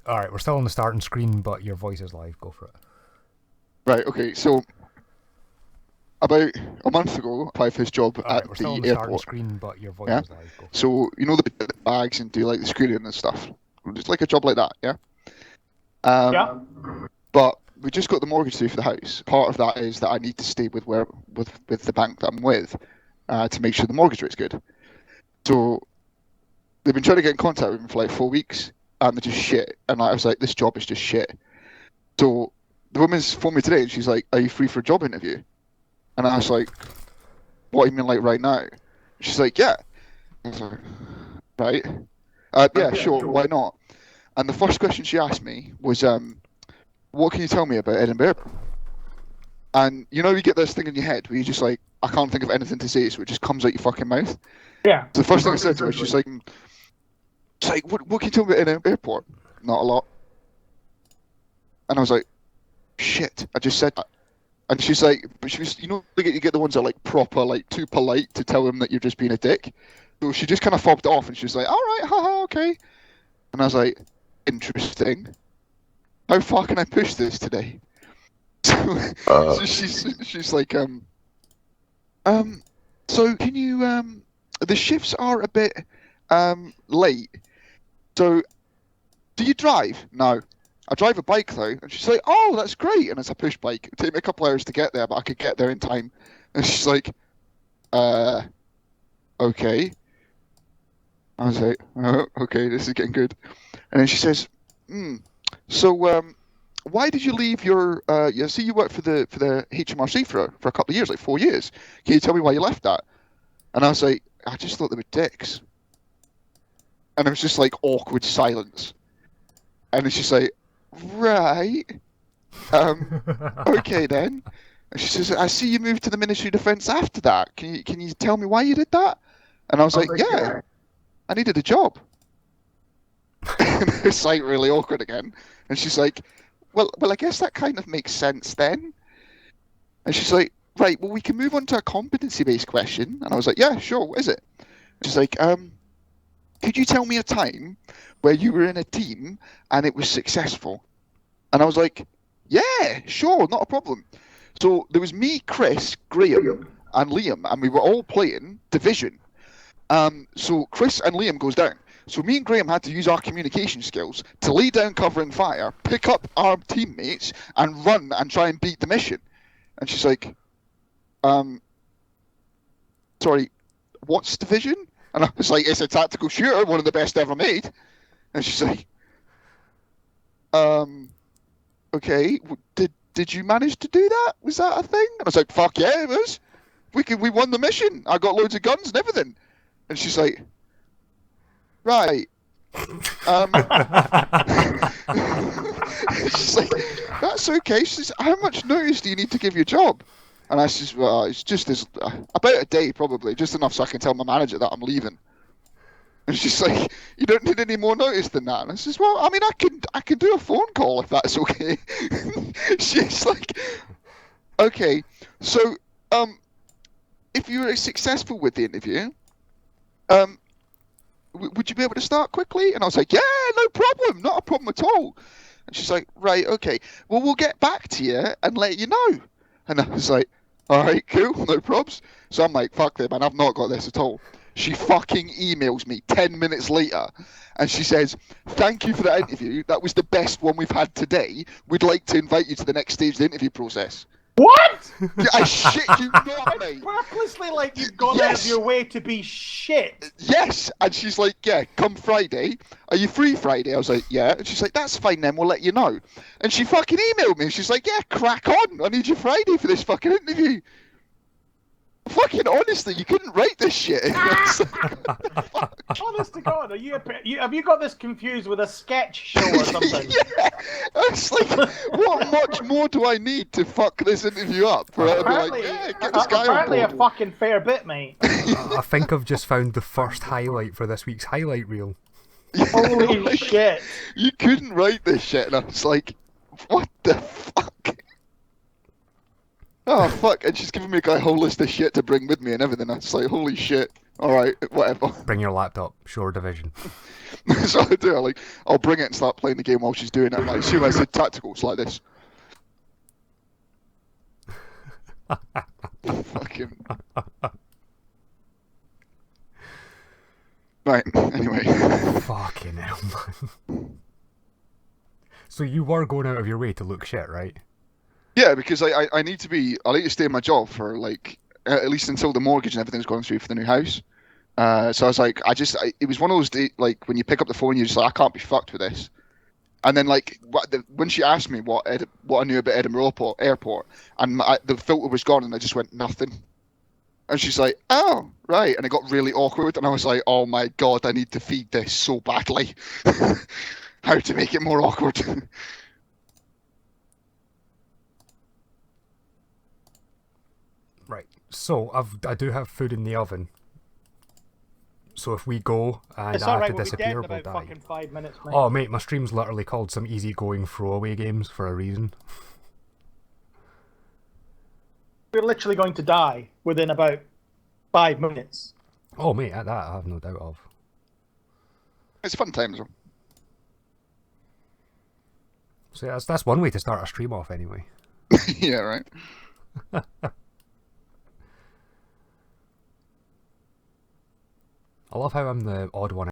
Alright, we're still on the starting screen, but your voice is live. Go for it. Right, okay, so about a month ago, I applied for this job Alright, at we're still the on the starting airport. screen, but your voice Yeah. is live. Go for it. So, you know the bags and do like the screening and stuff. Just like a job like that, yeah? Yeah. But we just got the mortgage through for the house. Part of that is that I need to stay with the bank that I'm with to make sure the mortgage rate's good. So they've been trying to get in contact with me for like 4 weeks, and they're just shit. And I was like, this job is just shit. So the woman's phoned me today, and she's like, "Are you free for a job interview?" And I was like, "What do you mean, like right now?" She's like, "Yeah." I was like, "Right, yeah, sure, why not?" And the first question she asked me was, "What can you tell me about Edinburgh?" And you know, you get this thing in your head where you're just like, "I can't think of anything to say," so it just comes out your fucking mouth. Yeah. So the first thing I said to her, she's like, "What can you tell me about Edinburgh Airport?" "Not a lot." And I was like, "Shit, I just said that." And she's like, but she was, you know, you get the ones that are like proper, like too polite to tell them that you're just being a dick. So she just kind of fobbed it off, and she was like, "All right, haha, okay." And I was like, "Interesting. How far can I push this today?" So she's like, so can you, the shifts are a bit, late. So, do you drive? No. I drive a bike though. And she's like, "Oh, that's great." And it's a push bike. It'd take me a couple hours to get there, but I could get there in time. And she's like, okay. I was like, "Oh, okay, this is getting good." And then she says, so, why did you leave your, you see you worked for the HMRC for a couple of years, like 4 years. Can you tell me why you left that? And I was like, "I just thought they were dicks." And it was just like awkward silence. And then she's like, "Right. Okay then." And she says, "I see you moved to the Ministry of Defence after that. Can you tell me why you did that?" And I was like, "Yeah, I needed a job." And it's like really awkward again. And she's like, well, I guess that kind of makes sense then." And she's like, "Right, well, we can move on to a competency-based question." And I was like, "Yeah, sure, what is it?" She's like, "Could you tell me a time where you were in a team and it was successful?" And I was like, "Yeah, sure, not a problem." So there was me, Chris, Graham, and Liam, and we were all playing Division. So Chris and Liam goes down. So me and Graham had to use our communication skills to lay down cover and fire, pick up our teammates, and run and try and beat the mission. And she's like, "Sorry, what's Division?" And I was like, "It's a tactical shooter, one of the best ever made." And she's like, "Okay, did you manage to do that? Was that a thing?" And I was like, "Fuck yeah, it was. We won the mission. I got loads of guns and everything." And she's like, "Right." She's like, "That's okay." She says, "How much notice do you need to give your job?" And I says, "Well, it's just this, about a day probably, just enough so I can tell my manager that I'm leaving." And she's like, "You don't need any more notice than that?" And I says, "Well, I mean, I can do a phone call if that's okay." She's like, "Okay, so if you were successful with the interview, would you be able to start quickly?" And I was like, "Yeah, no problem, not a problem at all." And she's like, "Right, okay, well, we'll get back to you and let you know." And I was like, "All right, cool, no probs." So I'm like, "Fuck it, man, I've not got this at all." She fucking emails me 10 minutes later, and she says, "Thank you for that interview. That was the best one we've had today. We'd like to invite you to the next stage of the interview process." What? Yeah, I shit you not, mate. Purposely, like you've gone out of your way to be shit. Yes, and she's like, "Yeah, come Friday. Are you free Friday?" I was like, "Yeah." And she's like, "That's fine then, we'll let you know." And she fucking emailed me. She's like, "Yeah, crack on. I need you Friday for this fucking interview." Fucking honestly, you couldn't write this shit. It's like, Honest to God, have you got this confused with a sketch show or something? yeah, it's like, what much more do I need to fuck this interview up for her to be like, "Yeah, get this guy on apparently a board." fucking fair bit, mate. I think I've just found the first highlight for this week's highlight reel. Holy Like, shit. you couldn't write this shit, and I was like, "What the fuck?" Oh fuck! And she's giving me a whole list of shit to bring with me and everything. I was like, "Holy shit!" All right, whatever. Bring your laptop. Shore Division. So I do. I'll bring it and start playing the game while she's doing it. I'm like, assume I said tacticals like this. Fucking. Right. Anyway. Fucking hell, man. So you were going out of your way to look shit, right? Yeah, because I need to be. I need to stay in my job for like at least until the mortgage and everything's gone through for the new house. So I was like, it was one of those like when you pick up the phone, you're just like, I can't be fucked with this. And then like when she asked me what I knew about Edinburgh Airport, and the filter was gone, and I just went nothing. And she's like, oh, right. And it got really awkward, and I was like, oh my god, I need to feed this so badly. How to make it more awkward? Right. So I do have food in the oven. So if we go and It's I have alright, to we'll be dead disappear, in we'll about die. fucking 5 minutes, mate. Oh mate, my stream's literally called some easygoing throwaway games for a reason. We're literally going to die within about 5 minutes. Oh mate, at that I have no doubt of. It's fun times. So yeah, that's one way to start a stream off anyway. Yeah, right. I love how I'm the odd one